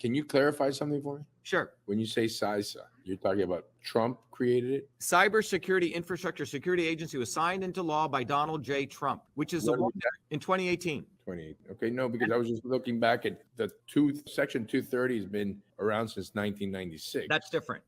Can you clarify something for me? Sure. When you say CISA, you're talking about Trump created it? Cybersecurity Infrastructure Security Agency was signed into law by Donald J. Trump, which is in 2018. 28. Okay, no, because I was just looking back at Section 230 has been around since 1996. That's different.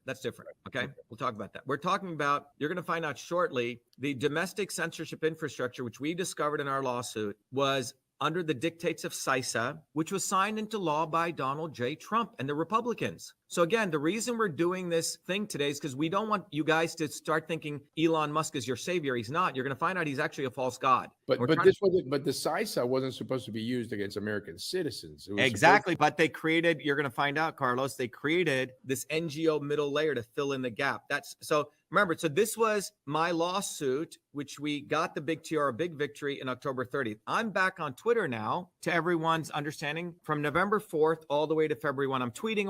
Okay, we'll talk about that. We're talking about, you're going to find out shortly, the domestic censorship infrastructure, which we discovered in our lawsuit, was under the dictates of CISA, which was signed into law by Donald J. Trump and the Republicans. So again, the reason we're doing this thing today is because we don't want you guys to start thinking Elon Musk is your savior. He's not. You're going to find out he's actually a false god. But the CISA wasn't supposed to be used against American citizens. Exactly. But they created, you're going to find out, Carlos, they created this NGO middle layer to fill in the gap. Remember, so this was my lawsuit, which we got the big tiara, big victory in October 30th. I'm back on Twitter now, to everyone's understanding, from November 4th all the way to February 1. I'm tweeting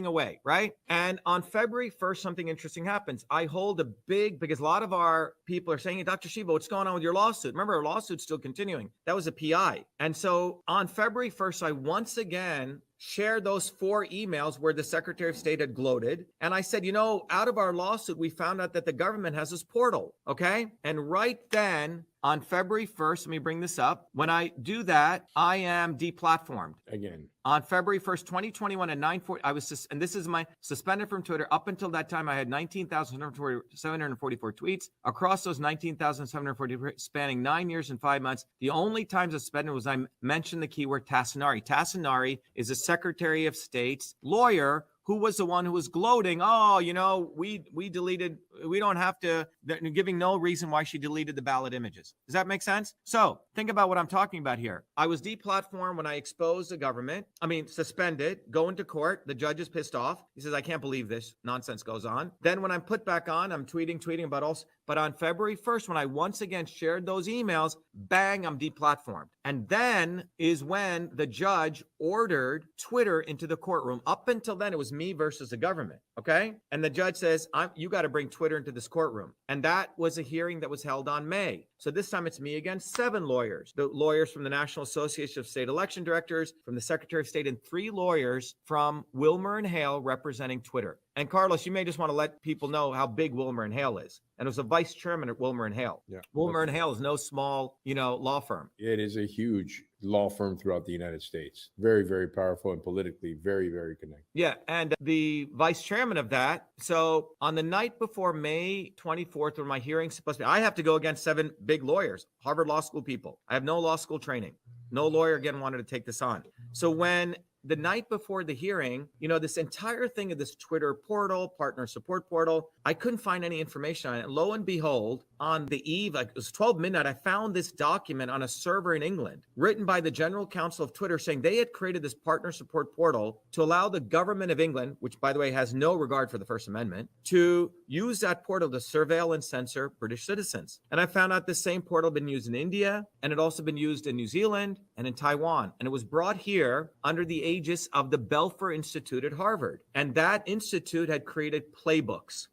away, right? And on February 1st, something interesting happens. I hold a because a lot of our people are saying, hey, Dr. Shiva, what's going on with your lawsuit? Remember, our lawsuit's still continuing. That was a PI. And so on February 1st, I once again shared those 4 emails where the Secretary of State had gloated. And I said, out of our lawsuit, we found out that the government has this portal. Okay. And right then, on February 1st, let me bring this up. When I do that, I am deplatformed. Again. On February 1st, 2021 at 9:40, and this is my suspended from Twitter. Up until that time, I had 19,744 tweets. Across those 19,744, spanning 9 years and 5 months, the only times I suspended was I mentioned the keyword Tassinari. Tassinari is a Secretary of State's lawyer who was the one who was gloating, we deleted, we don't have to, giving no reason why she deleted the ballot images. Does that make sense? So think about what I'm talking about here. I was deplatformed when I exposed the government, suspended, go into court. The judge is pissed off. He says, I can't believe this nonsense goes on. Then when I'm put back on, I'm tweeting about all. But on February 1st, when I once again shared those emails, bang, I'm deplatformed. And then is when the judge ordered Twitter into the courtroom. Up until then, it was me versus the government. Okay. And the judge says, you got to bring Twitter into this courtroom. And that was a hearing that was held on May. So this time it's me against 7 lawyers, the lawyers from the National Association of State Election Directors, from the Secretary of State, and 3 lawyers from Wilmer and Hale representing Twitter. And Carlos, you may just want to let people know how big Wilmer and Hale is. And it was a vice chairman at Wilmer and Hale. Yeah. Wilmer and Hale is no small, law firm. It is a huge law firm throughout the United States. Very, very powerful and politically very, very connected. Yeah. And the vice chairman of that. So on the night before May 24th, when my hearing's supposed to be, I have to go against 7 big lawyers, Harvard Law School people. I have no law school training. No lawyer again wanted to take this on. So when the night before the hearing, this entire thing of this Twitter portal, partner support portal, I couldn't find any information on it. Lo and behold, on the eve, it was 12 midnight, I found this document on a server in England written by the General Counsel of Twitter saying they had created this partner support portal to allow the government of England, which by the way has no regard for the First Amendment, to use that portal to surveil and censor British citizens. And I found out the same portal had been used in India, and it also been used in New Zealand and in Taiwan. And it was brought here under the aegis of the Belfer Institute at Harvard. And that institute had created playbooks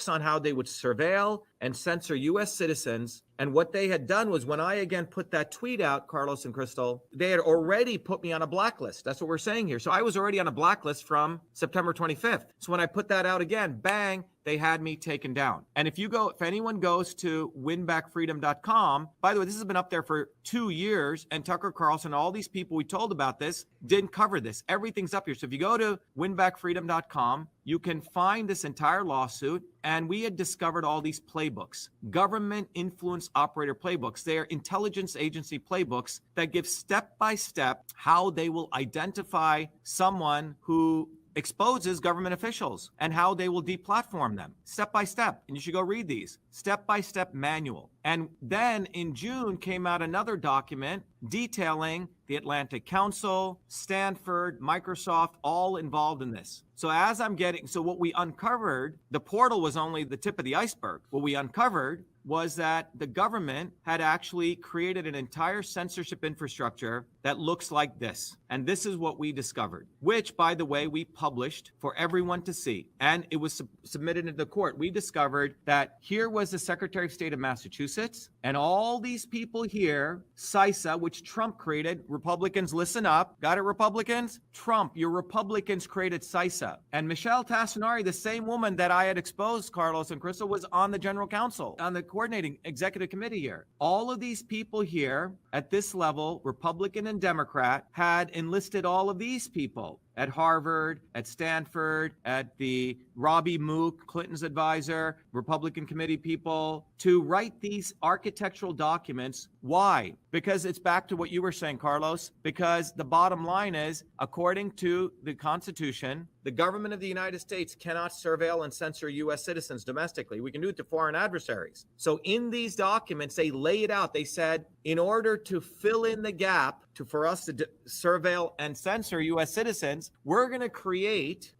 on how they would surveil and censor U.S. citizens. And what they had done was, when I again put that tweet out, Carlos and Crystal, they had already put me on a blacklist. That's what we're saying here. So I was already on a blacklist from September 25th. So when I put that out again, bang, they had me taken down. And if anyone goes to winbackfreedom.com, by the way, this has been up there for 2 years, and Tucker Carlson, all these people we told about this didn't cover this. Everything's up here. So if you go to winbackfreedom.com, you can find this entire lawsuit. And we had discovered all these playbooks, government influence operator playbooks. They are intelligence agency playbooks that give step-by-step how they will identify someone who exposes government officials and how they will deplatform them step by step. And you should go read these step-by-step manual. And then in June came out another document detailing the Atlantic Council, Stanford, Microsoft, all involved in this. So what we uncovered, the portal was only the tip of the iceberg. What we uncovered was that the government had actually created an entire censorship infrastructure that looks like this. And this is what we discovered, which, by the way, we published for everyone to see. And it was submitted into the court. We discovered that here was the Secretary of State of Massachusetts, and all these people here, CISA, which Trump created. Republicans, listen up. Got it, Republicans? Trump, your Republicans created CISA. And Michelle Tassinari, the same woman that I had exposed, Carlos and Crystal, was on the general counsel, on the coordinating executive committee here. All of these people here at this level, Republican and Democrat, had enlisted all of these people at Harvard, at Stanford, at the Robbie Mook, Clinton's advisor, Republican committee people, to write these architectural documents. Why? Because it's back to what you were saying, Carlos, because the bottom line is, according to the Constitution, the government of the United States cannot surveil and censor U.S. citizens domestically. We can do it to foreign adversaries. So in these documents, they lay it out. They said, in order to fill in the gap for us to surveil and censor U.S. citizens, we're going to create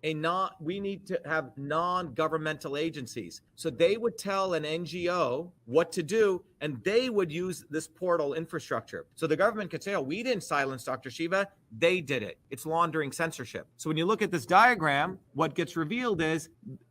we need to have non-governmental agencies. So they would tell an NGO what to do, and they would use this portal infrastructure. So the government could say, oh, we didn't silence Dr. Shiva. They did it. It's laundering censorship. So when you look at this diagram, what gets revealed is,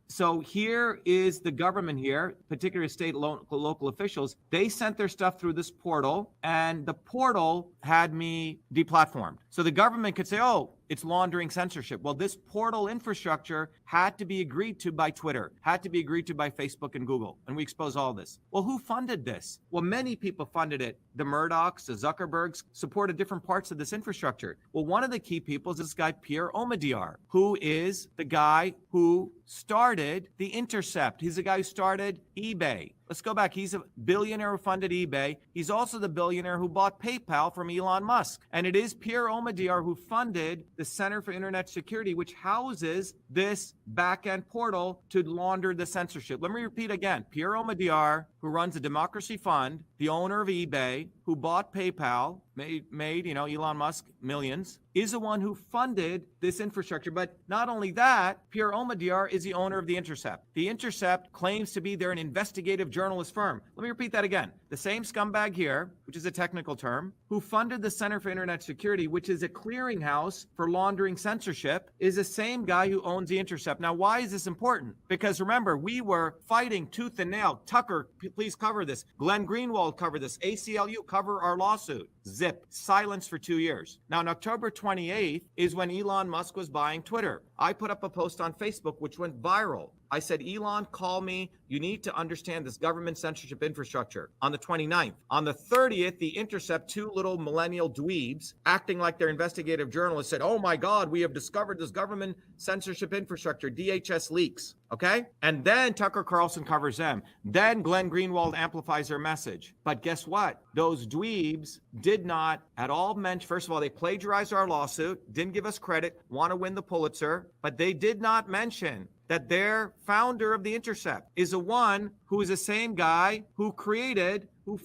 so here is the government here, particularly state local officials. They sent their stuff through this portal, and the portal had me deplatformed. So the government could say, oh, it's laundering censorship. Well, this portal infrastructure had to be agreed to by Twitter, had to be agreed to by Facebook and Google. And we expose all this. Well, who funded this? Well, many people funded it. The Murdochs, the Zuckerbergs supported different parts of this infrastructure. Well, one of the key people is this guy, Pierre Omidyar, who is the guy who started The Intercept. He's the guy who started eBay. Let's go back. He's a billionaire who funded eBay. He's also the billionaire who bought PayPal from Elon Musk. And it is Pierre Omidyar who funded the Center for Internet Security, which houses this back-end portal to launder the censorship. Let me repeat again. Pierre Omidyar, who runs a democracy fund, the owner of eBay, who bought PayPal, made Elon Musk millions, is the one who funded this infrastructure. But not only that, Pierre Omidyar is the owner of The Intercept. The Intercept claims to be they're an investigative journalist firm. Let me repeat that again. The same scumbag here, which is a technical term, who funded the Center for Internet Security, which is a clearinghouse for laundering censorship, is the same guy who owns The Intercept. Now, why is this important? Because remember, we were fighting tooth and nail. Tucker, please cover this. Glenn Greenwald covered this. ACLU, cover our lawsuit. Zip. Silence for 2 years. Now, on October 28th is when Elon Musk was buying Twitter. I put up a post on Facebook, which went viral. I said, Elon, call me. You need to understand this government censorship infrastructure. On the 29th. On the 30th, The Intercept, two little millennial dweebs acting like they're investigative journalists said, oh my God, we have discovered this government censorship infrastructure, DHS leaks. Okay? And then Tucker Carlson covers them. Then Glenn Greenwald amplifies their message. But guess what? Those dweebs did not at all mention, first of all, they plagiarized our lawsuit, didn't give us credit, want to win the Pulitzer, but they did not mention that their founder of The Intercept is the one who is the same guy who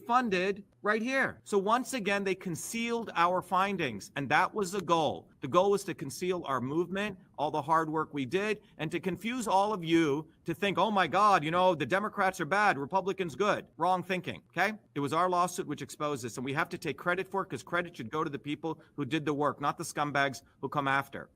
funded right here. So once again, they concealed our findings, and that was the goal. The goal was to conceal our movement, all the hard work we did, and to confuse all of you to think, oh my God, the Democrats are bad, Republicans good. Wrong thinking, okay? It was our lawsuit which exposed this, and we have to take credit for it because credit should go to the people who did the work, not the scumbags who come after.